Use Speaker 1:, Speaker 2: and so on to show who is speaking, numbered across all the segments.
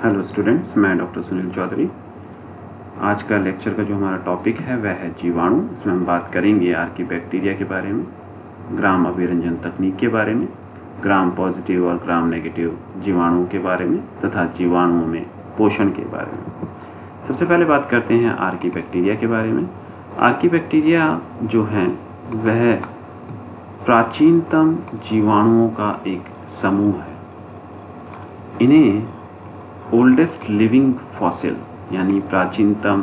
Speaker 1: Hello students, मैं doctor Sunil Chaudhary. आज का लेक्चर का जो हमारा टॉपिक है वह है जीवाणु। इसमें हम बात करेंगे आर्की बैक्टीरिया के बारे में, ग्राम अभिरंजन तकनीक के बारे में, ग्राम पॉजिटिव और ग्राम नेगेटिव जीवाणुओं के बारे में तथा जीवाणुओं में पोषण के बारे में। सबसे पहले बात करते हैं आर्की बैक्टीरिया के बारे में। आर्की बैक्टीरिया जो हैं वह प्राचीनतम जीवाणुओं का एक समूह है। इन्हें ओल्डेस्ट लिविंग फॉसिल यानी प्राचीनतम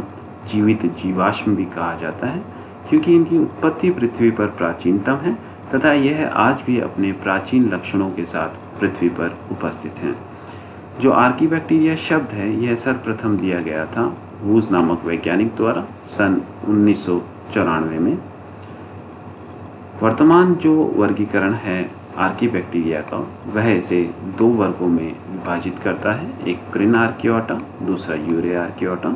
Speaker 1: जीवित जीवाश्म भी कहा जाता है, क्योंकि इनकी उत्पत्ति पृथ्वी पर प्राचीनतम है तथा यह आज भी अपने प्राचीन लक्षणों के साथ पृथ्वी पर उपस्थित हैं। जो आर्की बैक्टीरिया शब्द है यह सर्वप्रथम दिया गया था वूज नामक वैज्ञानिक द्वारा सन 1994 में। वर्तमान जो वर्गीकरण है आर्की बैक्टीरिया का वह इसे दो वर्गों में विभाजित करता है, एक प्रिन आर्कियोटा, दूसरा यूरे आर्कियोटा।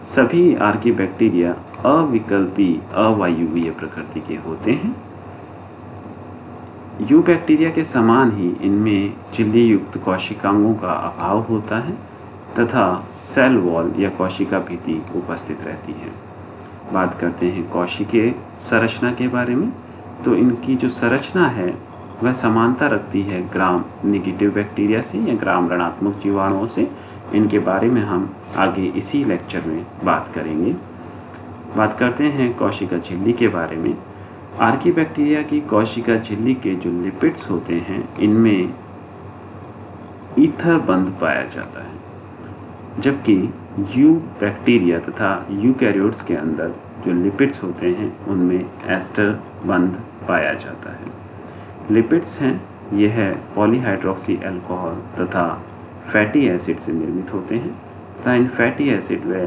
Speaker 1: सभी आर्की बैक्टीरिया अविकल्पी अवायुवीय प्रकृति के होते हैं। यू बैक्टीरिया के समान ही इनमें झिल्ली युक्त कोशिकांगों का अभाव होता है तथा सेल वॉल या कोशिका भित्ति उपस्थित रहती है। बात करते हैं कोशिकीय संरचना के बारे में। तो इनकी जो संरचना है वह समानता रखती है ग्राम नेगेटिव बैक्टीरिया से या ग्राम ऋणात्मक जीवाणुओं से। इनके बारे में हम आगे इसी लेक्चर में बात करेंगे। बात करते हैं कोशिका झिल्ली के बारे में। आर्की बैक्टीरिया की कोशिका झिल्ली के जो लिपिड्स होते हैं इनमें ईथर बंध पाया जाता है, जबकि यू बैक्टीरिया तथा यूकैरियोट्स के अंदर जो लिपिड्स होते हैं उनमें एस्टर बंध पाया जाता है। लिपिड्स हैं यह पॉलीहाइड्रोक्सी अल्कोहल तथा फैटी एसिड से निर्मित होते हैं तथा इन फैटी एसिड व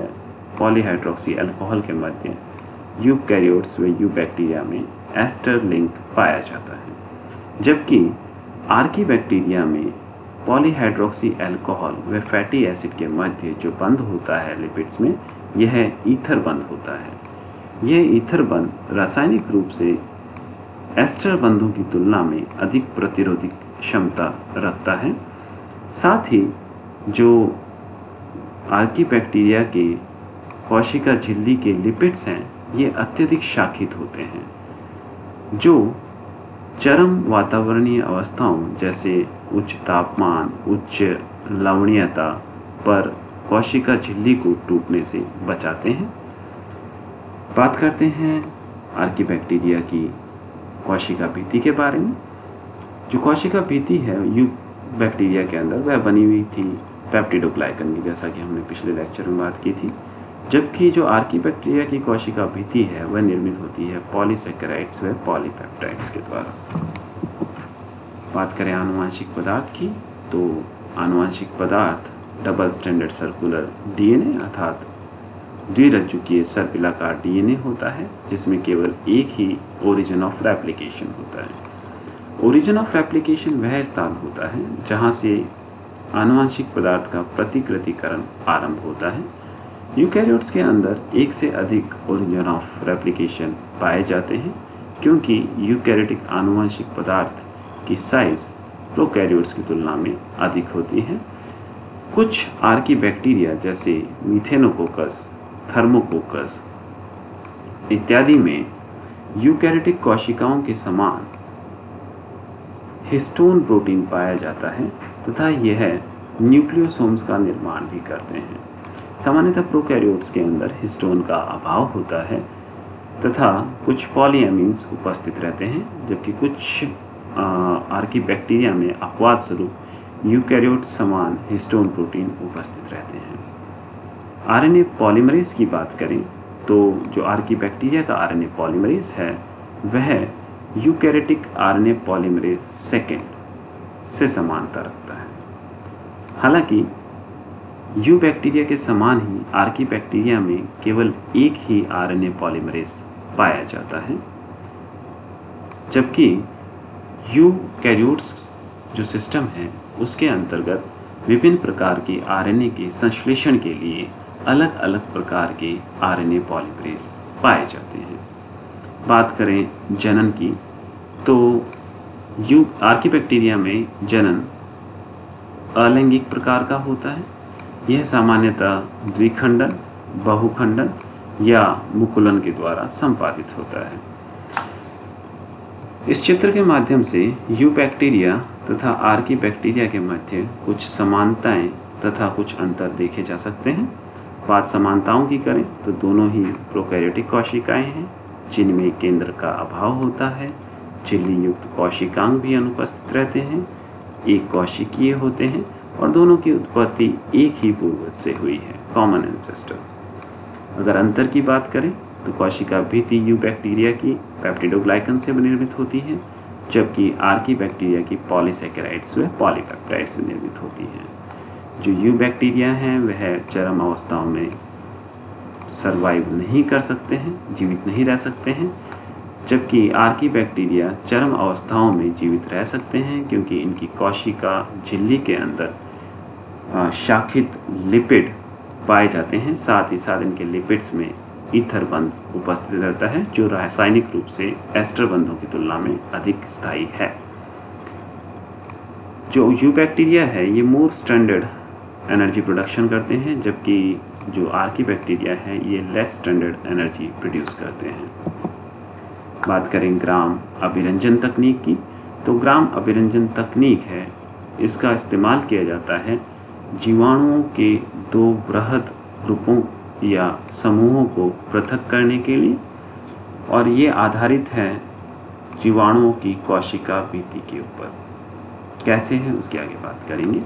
Speaker 1: पॉलीहाइड्रोक्सी अल्कोहल के मध्य यूकैरियोट्स व यू बैक्टीरिया में एस्टर लिंक पाया जाता है, जबकि आर्की बैक्टीरिया में पॉलीहाइड्रोक्सी अल्कोहल व फैटी एसिड के मध्य जो बंध होता है लिपिड्स में यह ईथर बंध होता है। यह ईथर बंध रासायनिक रूप से एस्टर बंधों की तुलना में अधिक प्रतिरोधी क्षमता रखता है। साथ ही जो आर्की बैक्टीरिया के कोशिका झिल्ली के लिपिड्स हैं ये अत्यधिक शाखित होते हैं, जो चरम वातावरणीय अवस्थाओं जैसे उच्च तापमान, उच्च लवणीयता पर कोशिका झिल्ली को टूटने से बचाते हैं। बात करते हैं आर्की बैक्टीरिया की कोशिका भित्ति के बारे में। जो कोशिका भित्ति है यू बैक्टीरिया के अंदर वह बनी हुई थी पेप्टिडोग्लाइकन की, जैसा कि हमने पिछले लेक्चर में बात की थी, जबकि जो आर्की बैक्टीरिया की कोशिका भित्ति है वह निर्मित होती है पॉलीसैकेराइड्स व पॉलीपेप्टाइड्स के द्वारा। बात करें आनुवंशिक पदार्थ की, तो आनुवंशिक पदार्थ डबल स्टैंडर्ड सर्कुलर डीएनए अर्थात द्विरज्जुकीय सर्पिलाकार डीएनए होता है, जिसमें केवल एक ही ओरिजिन ऑफ रेप्लिकेशन होता है। ओरिजिन ऑफ रेप्लिकेशन वह स्थान होता है जहां से आनुवंशिक पदार्थ का प्रतिकृतिकरण आरंभ होता है। यूकैरियोट्स के अंदर एक से अधिक ओरिजिन ऑफ रेप्लिकेशन पाए जाते हैं, क्योंकि यूकैरियोटिक आनुवंशिक पदार्थ की साइज प्रोकैरियोट्स की तुलना में अधिक होती है। कुछ आर्की बैक्टीरिया जैसे मीथेनोकोकस, थर्मोकोकस इत्यादि में यूकैरियोटिक कोशिकाओं के समान हिस्टोन प्रोटीन पाया जाता है तथा यह न्यूक्लियोसोम्स का निर्माण भी करते हैं। सामान्यतः प्रोकैरियोट्स के अंदर हिस्टोन का अभाव होता है तथा कुछ पॉलीएमीन्स उपस्थित रहते हैं, जबकि कुछ आर्की बैक्टीरिया में अपवाद स्वरूप यूकैरियोट समान हिस्टोन प्रोटीन उपस्थित रहते हैं। आरएनए पॉलीमरेज की बात करें तो जो आर्की बैक्टीरिया का आरएनए पॉलीमरेज है वह यूकैरियोटिक आरएनए पॉलीमरेज सेकेंड से समानता रखता है। हालांकि यू बैक्टीरिया के समान ही आर्की बैक्टीरिया में केवल एक ही आरएनए पॉलीमरेज पाया जाता है, जबकि यूकैरियोट्स जो सिस्टम है उसके अंतर्गत विभिन्न प्रकार के आरएनए के संश्लेषण के लिए अलग अलग प्रकार के आरएनए पॉलीमरेज पाए जाते हैं। बात करें जनन की, तो आर्की बैक्टीरिया में जनन अलैंगिक प्रकार का होता है। यह सामान्यतः द्विखंडन, बहुखंडन या मुकुलन के द्वारा संपादित होता है। इस चित्र के माध्यम से यू बैक्टीरिया तथा आर्की बैक्टीरिया के मध्य कुछ समानताएं तथा कुछ अंतर देखे जा सकते हैं। बात समानताओं की करें तो दोनों ही प्रोकैरियोटिक कोशिकाएं हैं जिनमें केंद्र का अभाव होता है। झिल्ली युक्त कोशिकांग भी अनुपस्थित रहते हैं, एक कोशिकीय होते हैं और दोनों की उत्पत्ति एक ही पूर्वज से हुई है, कॉमन एंसेस्टर। अगर अंतर की बात करें तो कोशिका भित्ति यू बैक्टीरिया की पेप्टिडोग्लाइकन से निर्मित होती है, जबकि आर्की बैक्टीरिया की पॉलीसैकेराइड्स व पॉलीपेप्टाइड से निर्मित होती है। जो यू बैक्टीरिया हैं वह चरम अवस्थाओं में सर्वाइव नहीं कर सकते हैं, जीवित नहीं रह सकते हैं, जबकि आर्की बैक्टीरिया चरम अवस्थाओं में जीवित रह सकते हैं क्योंकि इनकी कोशिका झिल्ली के अंदर शाखित लिपिड पाए जाते हैं। साथ ही साथ इनके लिपिड्स में ईथर बंध उपस्थित रहता है जो रासायनिक रूप से एस्टर बंधों की तुलना में अधिक स्थायी है। जो यू बैक्टीरिया है ये मोर स्टैंडर्ड एनर्जी प्रोडक्शन करते हैं, जबकि जो आर्की बैक्टीरिया है ये लेस स्टैंडर्ड एनर्जी प्रोड्यूस करते हैं। बात करें ग्राम अभिरंजन तकनीक की, तो ग्राम अभिरंजन तकनीक है, इसका इस्तेमाल किया जाता है जीवाणुओं के दो बृहद ग्रुपों या समूहों को पृथक करने के लिए, और ये आधारित है जीवाणुओं की कोशिका भित्ति के ऊपर। कैसे है उसकी आगे बात करेंगे।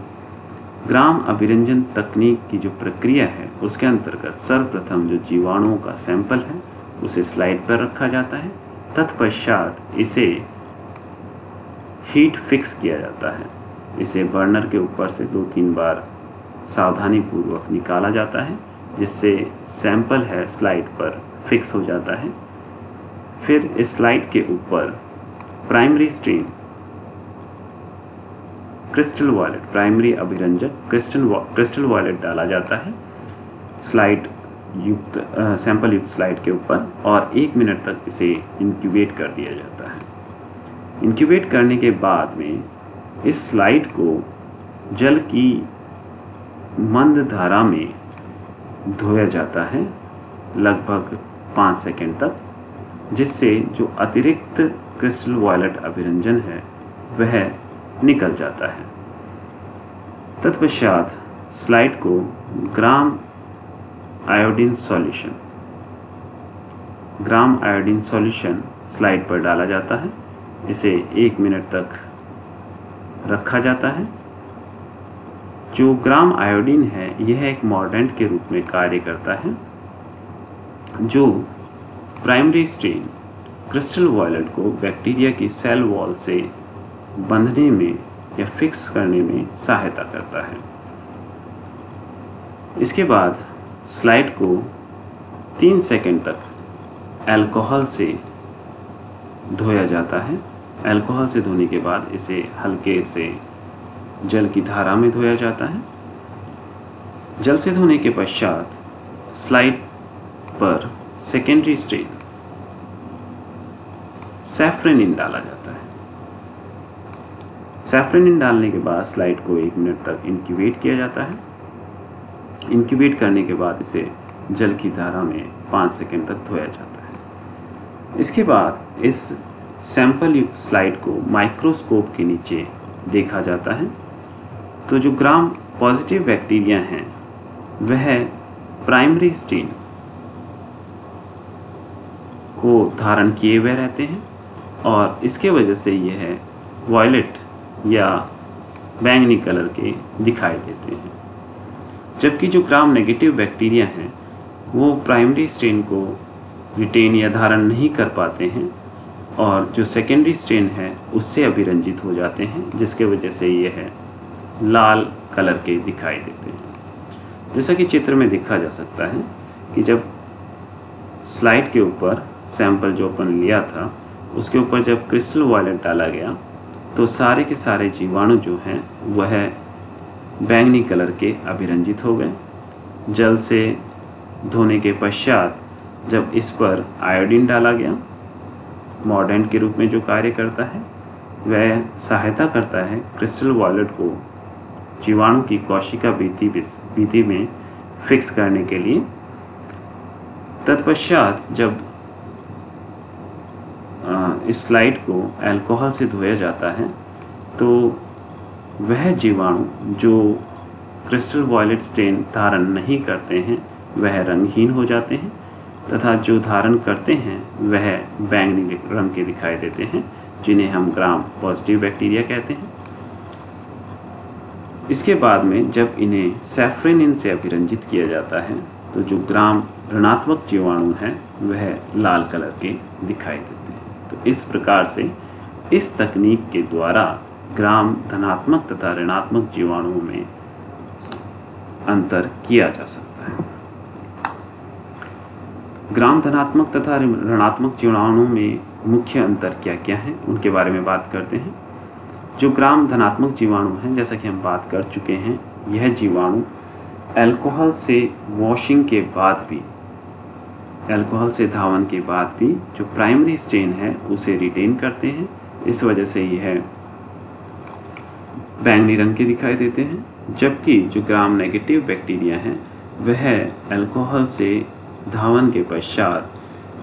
Speaker 1: ग्राम अभिरंजन तकनीक की जो प्रक्रिया है उसके अंतर्गत सर्वप्रथम जो जीवाणुओं का सैंपल है उसे स्लाइड पर रखा जाता है, तत्पश्चात इसे हीट फिक्स किया जाता है। इसे बर्नर के ऊपर से 2-3 बार सावधानी पूर्वक निकाला जाता है जिससे सैंपल है स्लाइड पर फिक्स हो जाता है। फिर इस स्लाइड के ऊपर primary stain crystal violet, primary अभिरंजक क्रिस्टल वॉयलेट डाला जाता है स्लाइड युक्त सैंपल युक्त स्लाइड के ऊपर और 1 मिनट तक इसे इंक्यूबेट कर दिया जाता है। इंक्यूबेट करने के बाद में इस स्लाइड को जल की मंद धारा में धोया जाता है लगभग 5 सेकंड तक, जिससे जो अतिरिक्त क्रिस्टल वॉयलेट अभिरंजन है वह निकल जाता है। तत्पश्चात स्लाइड को ग्राम आयोडीन सॉल्यूशन स्लाइड पर डाला जाता है। इसे 1 मिनट तक रखा जाता है। जो ग्राम आयोडीन है यह एक मॉर्डेंट के रूप में कार्य करता है जो प्राइमरी स्ट्रेन क्रिस्टल वॉयलेट को बैक्टीरिया की सेल वॉल से बंधने में या फिक्स करने में सहायता करता है। इसके बाद स्लाइड को 3 सेकंड तक अल्कोहल से धोया जाता है। अल्कोहल से धोने के बाद इसे हल्के से जल की धारा में धोया जाता है। जल से धोने के पश्चात स्लाइड पर सेकेंडरी स्ट्रेन सैफ्रेनिन डाला जाता है। सैफ्रेनिन डालने के बाद स्लाइड को 1 मिनट तक इंक्यूबेट किया जाता है। इंक्यूबेट करने के बाद इसे जल की धारा में 5 सेकंड तक धोया जाता है। इसके बाद इस सैंपल युक्त स्लाइड को माइक्रोस्कोप के नीचे देखा जाता है तो जो ग्राम पॉजिटिव बैक्टीरिया हैं वह प्राइमरी स्ट्रेन को धारण किए हुए रहते हैं और इसके वजह से यह वॉयलेट या बैंगनी कलर के दिखाई देते हैं। जबकि जो ग्राम नेगेटिव बैक्टीरिया हैं वो प्राइमरी स्ट्रेन को रिटेन या धारण नहीं कर पाते हैं और जो सेकेंडरी स्ट्रेन है उससे अभिरंजित हो जाते हैं, जिसके वजह से यह लाल कलर के दिखाई देते हैं। जैसा कि चित्र में देखा जा सकता है कि जब स्लाइड के ऊपर सैंपल जो अपन लिया था उसके ऊपर जब क्रिस्टल वॉयलेट डाला गया तो सारे के सारे जीवाणु जो हैं वह बैंगनी कलर के अभिरंजित हो गए। जल से धोने के पश्चात जब इस पर आयोडीन डाला गया, मॉर्डेंट के रूप में जो कार्य करता है वह सहायता करता है क्रिस्टल वॉयलेट को जीवाणु की कोशिका भित्ति में फिक्स करने के लिए। तत्पश्चात जब इस स्लाइड को अल्कोहल से धोया जाता है तो वह जीवाणु जो क्रिस्टल वॉयलेट स्टेन धारण नहीं करते हैं वह रंगहीन हो जाते हैं तथा जो धारण करते हैं वह बैंगनी रंग के दिखाई देते हैं, जिन्हें हम ग्राम पॉजिटिव बैक्टीरिया कहते हैं। इसके बाद में जब इन्हें सैफ्रेनिन से अभिरंजित किया जाता है तो जो ग्राम ऋणात्मक जीवाणु हैं वह लाल कलर के दिखाई देते हैं। तो इस प्रकार से इस तकनीक के द्वारा ग्राम धनात्मक तथा ऋणात्मक जीवाणुओं में अंतर किया जा सकता है। ग्राम धनात्मक तथा ऋणात्मक जीवाणुओं में मुख्य अंतर क्या क्या है उनके बारे में बात करते हैं। जो ग्राम धनात्मक जीवाणु हैं, जैसा कि हम बात कर चुके हैं, यह जीवाणु अल्कोहल से वॉशिंग के बाद भी, अल्कोहल से धावन के बाद भी जो प्राइमरी स्टेन है उसे रिटेन करते हैं। इस वजह से यह बैंगनी रंग के दिखाई देते हैं। जबकि जो ग्राम नेगेटिव बैक्टीरिया हैं वह अल्कोहल से धावन के पश्चात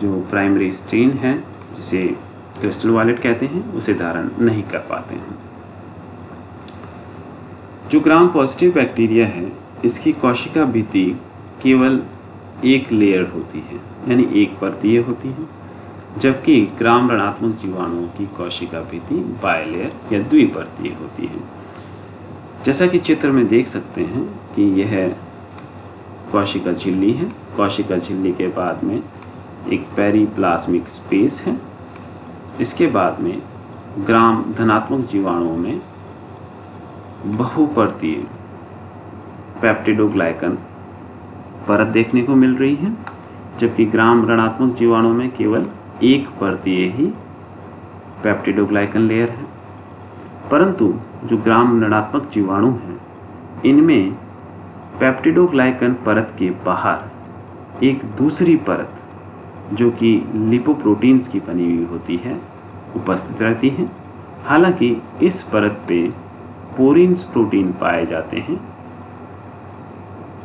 Speaker 1: जो प्राइमरी स्टेन है, जिसे क्रिस्टल वॉयलेट कहते हैं, उसे धारण नहीं कर पाते हैं। जो ग्राम पॉजिटिव बैक्टीरिया है इसकी कोशिका भित्ति केवल एक लेयर होती है, यानी एक परतीय होती है, जबकि ग्राम ऋणात्मक जीवाणुओं की कोशिका भित्ति बायलेयर या द्विपर्तीय होती है। जैसा कि चित्र में देख सकते हैं कि यह कोशिका झिल्ली है। कोशिका झिल्ली के बाद में एक पेरीप्लाज्मिक स्पेस है। इसके बाद में ग्राम धनात्मक जीवाणुओं में बहुपर्तीय पेप्टिडोग्लाइकन परत देखने को मिल रही है, जबकि ग्राम ऋणात्मक जीवाणुओं में केवल एक परतीय ही पेप्टिडोग्लाइकन लेयर है। परंतु जो ग्राम ऋणात्मक जीवाणु हैं इनमें पेप्टिडोग्लाइकन परत के बाहर एक दूसरी परत जो कि लिपोप्रोटीन्स की बनी हुई होती है उपस्थित रहती है। हालांकि इस परत पे पोरिन्स प्रोटीन पाए जाते हैं,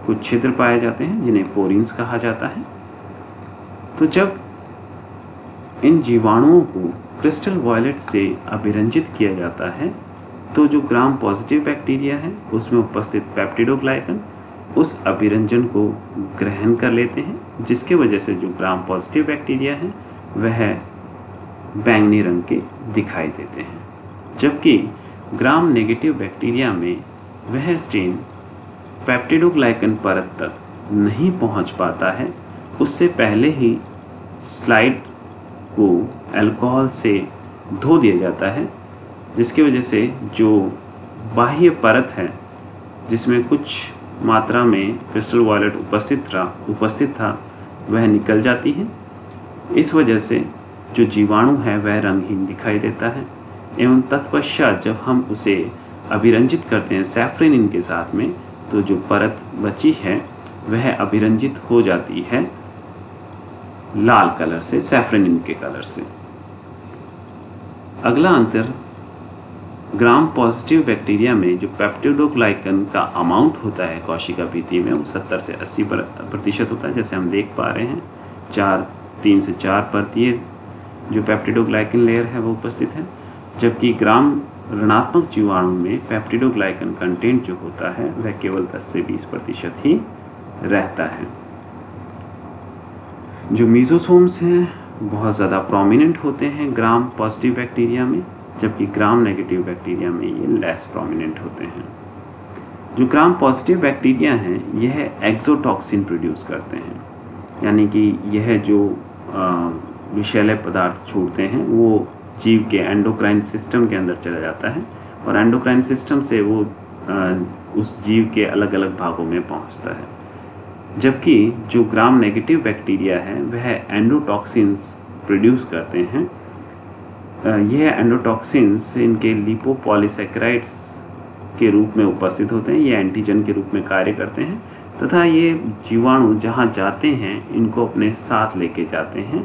Speaker 1: कुछ छिद्र पाए जाते हैं जिन्हें पोरिन्स कहा जाता है। तो जब इन जीवाणुओं को क्रिस्टल वॉयलेट से अभिरंजित किया जाता है तो जो ग्राम पॉजिटिव बैक्टीरिया है उसमें उपस्थित पेप्टिडोग्लाइकन उस अभिरंजन को ग्रहण कर लेते हैं, जिसके वजह से जो ग्राम पॉजिटिव बैक्टीरिया है वह बैंगनी रंग के दिखाई देते हैं। जबकि ग्राम नेगेटिव बैक्टीरिया में वह स्टेन पेप्टिडोग्लाइकन परत तक नहीं पहुंच पाता है। उससे पहले ही स्लाइड को अल्कोहल से धो दिया जाता है, जिसकी वजह से जो बाह्य परत है जिसमें कुछ मात्रा में क्रिस्टल वॉयलेट उपस्थित था वह निकल जाती है। इस वजह से जो जीवाणु है वह रंगहीन दिखाई देता है एवं तत्पश्चात जब हम उसे अभिरंजित करते हैं सैफ्रेनिन के साथ में तो जो परत बची है वह अभिरंजित हो जाती है लाल कलर से, सैफ्रेनिन के कलर से। अगला अंतर ग्राम पॉजिटिव बैक्टीरिया में जो पेप्टिडोग्लाइकन का अमाउंट होता है कोशिका भित्ति में वो 70 से 80% होता है। जैसे हम देख पा रहे हैं 3 से 4 परतीय जो पेप्टिडोग्लाइकन लेयर है वो उपस्थित है, जबकि ग्राम ऋणात्मक जीवाणु में पेप्टिडोग्लाइकन कंटेंट जो होता है वह केवल 10 से 20% ही रहता है। जो मीजोसोम्स हैं बहुत ज़्यादा प्रोमिनेंट होते हैं ग्राम पॉजिटिव बैक्टीरिया में, जबकि ग्राम नेगेटिव बैक्टीरिया में ये लेस प्रोमिनेंट होते हैं। जो ग्राम पॉजिटिव बैक्टीरिया हैं यह एक्सोटॉक्सिन प्रोड्यूस करते हैं, यानी कि यह जो विषैले पदार्थ छोड़ते हैं वो जीव के एंडोक्राइन सिस्टम के अंदर चला जाता है और एंडोक्राइन सिस्टम से वो उस जीव के अलग अलग भागों में पहुंचता है। जबकि जो ग्राम नेगेटिव बैक्टीरिया है वह एंडोटॉक्सिन्स प्रोड्यूस करते हैं। यह एंडोटॉक्सिन्स इनके लिपोपॉलीसैकेराइड्स के रूप में उपस्थित होते हैं, ये एंटीजन के रूप में कार्य करते हैं तथा ये जीवाणु जहाँ जाते हैं इनको अपने साथ लेके जाते हैं,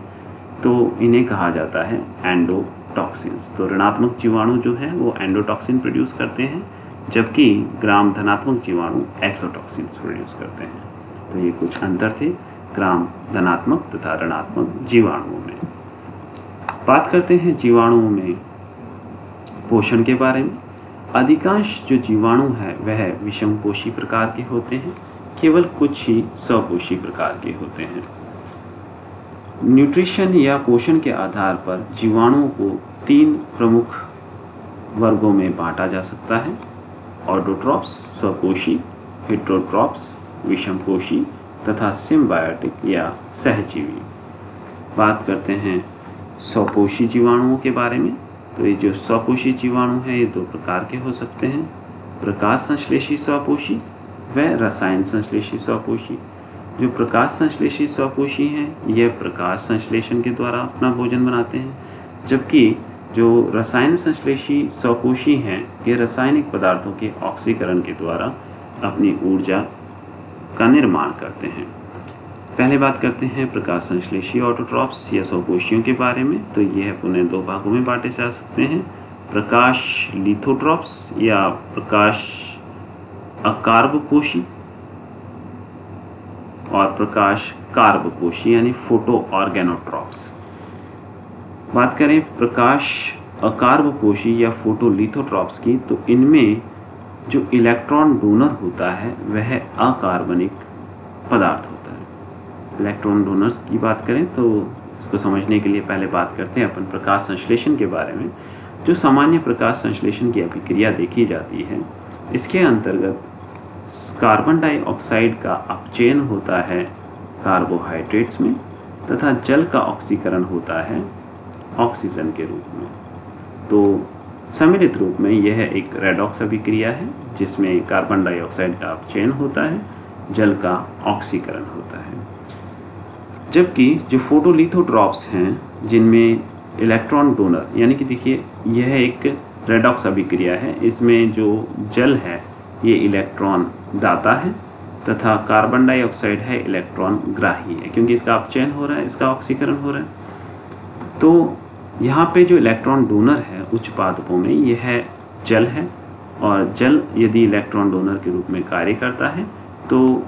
Speaker 1: तो इन्हें कहा जाता है एंडोटॉक्सिन्स। तो ऋणात्मक जीवाणु जो है वो एंडोटॉक्सिन प्रोड्यूस करते हैं, जबकि ग्राम धनात्मक जीवाणु एक्सोटॉक्सिन प्रोड्यूस करते हैं। तो ये कुछ अंतर थे ग्राम धनात्मक तथा ऋणात्मक जीवाणुओं में। बात करते हैं जीवाणुओं में पोषण के बारे में। अधिकांश जो जीवाणु है वह विषमपोषी प्रकार के होते हैं, केवल कुछ ही स्वपोषी प्रकार के होते हैं। न्यूट्रिशन या पोषण के आधार पर जीवाणुओं को 3 प्रमुख वर्गों में बांटा जा सकता है: ऑटोट्रॉप्स स्वपोषी, हेटेरोट्रॉप्स विषमपोषी तथा सिम्बायोटिक या सहजीवी। बात करते हैं स्वपोषी जीवाणुओं के बारे में। तो ये जो स्वपोषी जीवाणु हैं ये 2 प्रकार के हो सकते हैं: प्रकाश संश्लेषी स्वपोषी व रसायन संश्लेषी स्वपोषी। जो प्रकाश संश्लेषी स्वपोषी हैं यह प्रकाश संश्लेषण के द्वारा अपना भोजन बनाते हैं, जबकि जो रसायन संश्लेषी स्वपोषी हैं ये रासायनिक पदार्थों के ऑक्सीकरण के द्वारा अपनी ऊर्जा का निर्माण करते हैं। पहले बात करते हैं प्रकाश संश्लेषी ऑटोट्रॉप्स या स्वपोषियों के बारे में। तो यह पुनः 2 भागों में बांटे जा सकते हैं: प्रकाश लिथोट्रॉप्स या प्रकाश अकार्बपोषी और प्रकाश कार्बपोषी यानी फोटो ऑर्गेनोट्रॉप्स। बात करें प्रकाश अकार्बपोषी या फोटोलिथोट्रॉप्स की, तो इनमें जो इलेक्ट्रॉन डोनर होता है वह अकार्बनिक पदार्थ होता है। इलेक्ट्रॉन डोनर्स की बात करें तो इसको समझने के लिए पहले बात करते हैं अपन प्रकाश संश्लेषण के बारे में। जो सामान्य प्रकाश संश्लेषण की अभिक्रिया देखी जाती है, इसके अंतर्गत कार्बन डाइऑक्साइड का अपचयन होता है कार्बोहाइड्रेट्स में तथा जल का ऑक्सीकरण होता है ऑक्सीजन के रूप में। तो सम्मिलित रूप में यह एक रेडॉक्स अभिक्रिया है जिसमें कार्बन डाइऑक्साइड का अपचयन होता है, जल का ऑक्सीकरण होता है। जबकि जो फोटोलिथोट्रॉप्स हैं जिनमें इलेक्ट्रॉन डोनर यानी कि देखिए यह एक रेडॉक्स अभिक्रिया है, इसमें जो जल है ये इलेक्ट्रॉन दाता है तथा कार्बन डाइऑक्साइड है इलेक्ट्रॉन ग्राही है, क्योंकि इसका अपचयन हो रहा है, इसका ऑक्सीकरण हो रहा है। तो यहाँ पे जो इलेक्ट्रॉन डोनर है उच्च पादपों में यह जल है, और जल यदि इलेक्ट्रॉन डोनर के रूप में कार्य करता है तो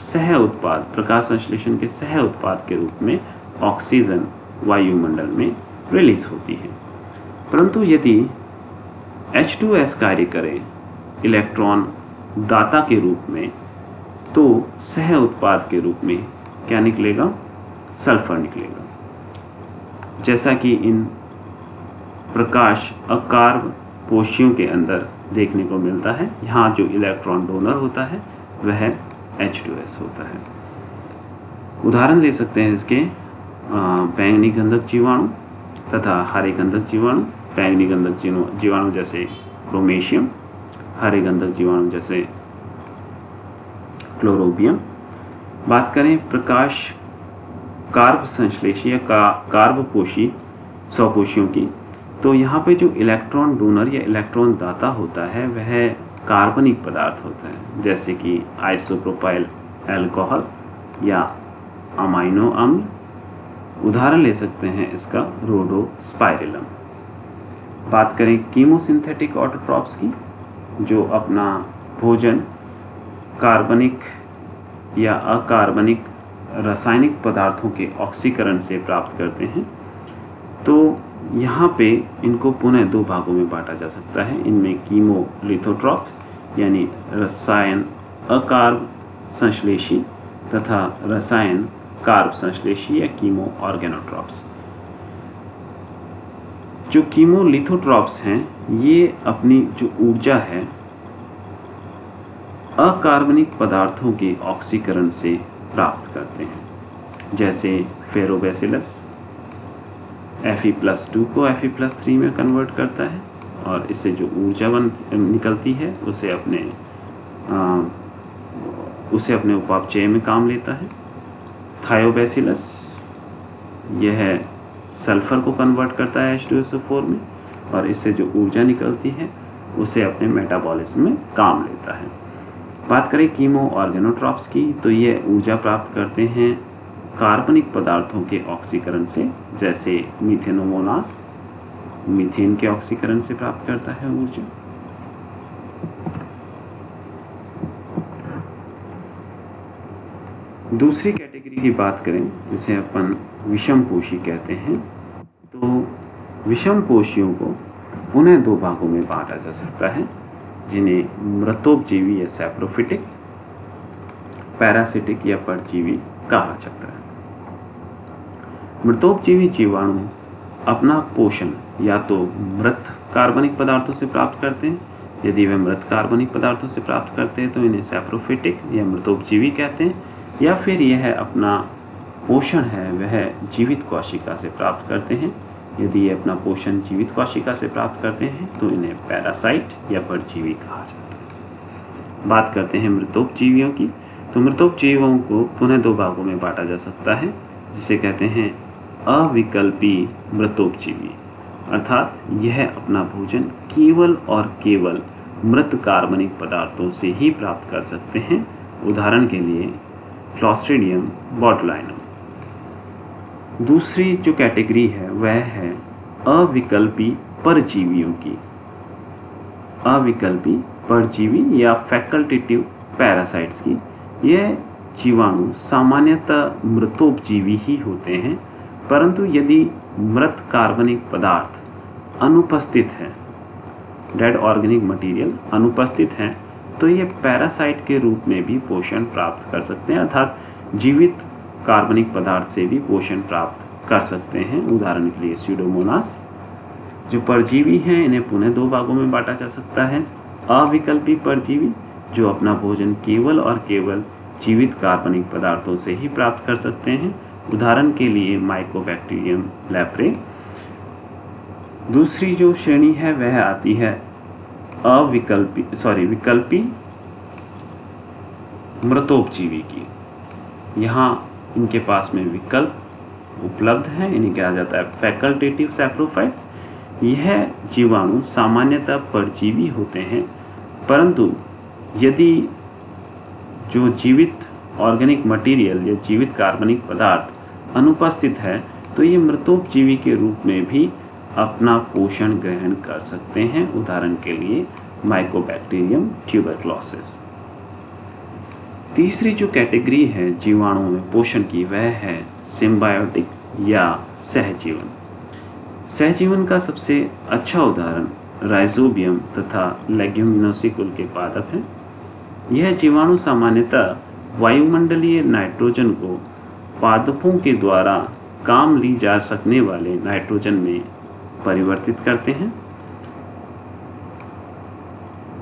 Speaker 1: सह उत्पाद प्रकाश संश्लेषण के सह उत्पाद के रूप में ऑक्सीजन वायुमंडल में रिलीज होती है। परंतु यदि H2S कार्य करे इलेक्ट्रॉन दाता के रूप में तो सह उत्पाद के रूप में क्या निकलेगा? सल्फर निकलेगा। जैसा कि इन प्रकाश अकार्बपोषियों के अंदर देखने को मिलता है, यहाँ जो इलेक्ट्रॉन डोनर होता है वह H2S होता है। उदाहरण ले सकते हैं इसके बैंगनी गंधक जीवाणु तथा हरे गंधक जीवाणु। बैंगनी गंधक जीवाणु जैसे प्रोमेशियम, हरे गंधक जीवाणु जैसे क्लोरोबियम। बात करें प्रकाश कार्ब संश्लेषी या कार्बपोषी स्वपोषियों की, तो यहाँ पे जो इलेक्ट्रॉन डोनर या इलेक्ट्रॉन दाता होता है वह कार्बनिक पदार्थ होता है, जैसे कि आइसोप्रोपाइल अल्कोहल या अमाइनो अम्ल। उदाहरण ले सकते हैं इसका रोडोस्पाइरिलम। बात करें कीमोसिंथेटिक ऑटोट्रॉप्स की, जो अपना भोजन कार्बनिक या अकार्बनिक रासायनिक पदार्थों के ऑक्सीकरण से प्राप्त करते हैं। तो यहाँ पे इनको पुनः 2 भागों में बांटा जा सकता है। इनमें कीमोलिथोट्रॉप्स यानी रसायन अकार्ब संश्लेषी तथा रसायन कार्ब संश्लेषी या कीमो ऑर्गेनोट्रॉप्स। जो कीमोलिथोट्रॉप्स हैं ये अपनी जो ऊर्जा है अकार्बनिक पदार्थों के ऑक्सीकरण से प्राप्त करते हैं, जैसे फेरोबैसिलस Fe+2 को Fe+3 में कन्वर्ट करता है और इससे जो ऊर्जा निकलती है उसे अपने उपापचय में काम लेता है। थायोबैसिलस यह सल्फर को कन्वर्ट करता है H2SO4 में और इससे जो ऊर्जा निकलती है उसे अपने मेटाबॉलिज्म में काम लेता है। बात करें कीमो ऑर्गेनोट्रॉप्स की, तो ये ऊर्जा प्राप्त करते हैं कार्बनिक पदार्थों के ऑक्सीकरण से, जैसे मीथेनोमोनास मीथेन के ऑक्सीकरण से प्राप्त करता है ऊर्जा। दूसरी कैटेगरी की बात करें जिसे अपन विषमपोषी कहते हैं, तो विषमपोषियों को पुनः दो भागों में बांटा जा सकता है, जिन्हें मृतोपजीवी या सैप्रोफिटिक, पैरासिटिक या परजीवी कहा जाता है। मृतोपजीवी जीवाणु अपना पोषण या तो मृत कार्बनिक पदार्थों से प्राप्त करते हैं। यदि वे मृत कार्बनिक पदार्थों से प्राप्त करते हैं तो इन्हें सैप्रोफिटिक या मृतोपजीवी कहते हैं, या फिर यह अपना पोषण है वह जीवित कोशिका से प्राप्त करते हैं। यदि ये अपना पोषण जीवित कोशिका से प्राप्त करते हैं तो इन्हें पैरासाइट या परजीवी कहा जाता है। बात करते हैं मृतोपजीवियों की, तो मृतोपजीवियों को पुनः दो भागों में बांटा जा सकता है, जिसे कहते हैं अविकल्पी मृतोपजीवी, अर्थात यह अपना भोजन केवल और केवल मृत कार्बनिक पदार्थों से ही प्राप्त कर सकते हैं। उदाहरण के लिए क्लॉस्ट्रिडियम बोटुलिनम। दूसरी जो कैटेगरी है वह है अविकल्पी परजीवियों की। अविकल्पी परजीवी या फैकल्टेटिव पैरासाइट्स की। यह जीवाणु सामान्यतः मृतोपजीवी ही होते हैं, परंतु यदि मृत कार्बनिक पदार्थ अनुपस्थित है, डेड ऑर्गेनिक मटेरियल अनुपस्थित है, तो ये पैरासाइट के रूप में भी पोषण प्राप्त कर सकते हैं, अर्थात जीवित कार्बनिक पदार्थ से भी पोषण प्राप्त कर सकते हैं। उदाहरण के लिए स्यूडोमोनास। जो परजीवी हैं इन्हें पुनः दो भागों में बांटा जा सकता है। अविकल्पी परजीवी जो अपना भोजन केवल और केवल जीवित कार्बनिक पदार्थों से ही प्राप्त कर सकते हैं। उदाहरण के लिए माइकोबैक्टीरियम लेप्रे। दूसरी जो श्रेणी है वह आती है विकल्पी मृतोपजीवी की। यहाँ इनके पास में विकल्प उपलब्ध है, इन्हें कहा जाता है फैकल्टेटिव सैप्रोफाइट्स। यह जीवाणु सामान्यतः परजीवी होते हैं, परंतु यदि जो जीवित ऑर्गेनिक मटेरियल या जीवित कार्बनिक पदार्थ अनुपस्थित है तो ये मृतोपजीवी के रूप में भी अपना पोषण ग्रहण कर सकते हैं। उदाहरण के लिए माइकोबैक्टीरियम ट्यूबरक्लोसिस। तीसरी जो कैटेगरी है जीवाणुओं में पोषण की वह है सिम्बायोटिक या सहजीवन। सहजीवन का सबसे अच्छा उदाहरण राइजोबियम तथा लेग्यूमिनोसी कुल के पादप हैं। यह जीवाणु सामान्यतः वायुमंडलीय नाइट्रोजन को पादपों के द्वारा काम ली जा सकने वाले नाइट्रोजन में परिवर्तित करते हैं।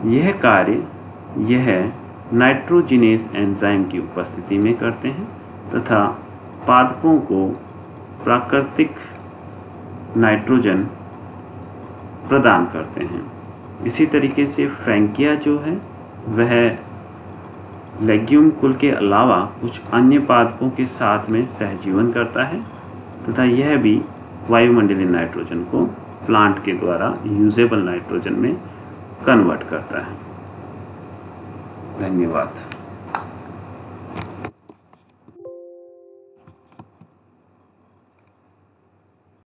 Speaker 1: यह कार्य यह नाइट्रोजिनेस एंजाइम की उपस्थिति में करते हैं तथा पादपों को प्राकृतिक नाइट्रोजन प्रदान करते हैं। इसी तरीके से फ्रैंकिया जो है वह लेग्यूम कुल के अलावा कुछ अन्य पादपों के साथ में सहजीवन करता है तथा यह भी वायुमंडलीय नाइट्रोजन को प्लांट के द्वारा यूजेबल नाइट्रोजन में कन्वर्ट करता है। धन्यवाद।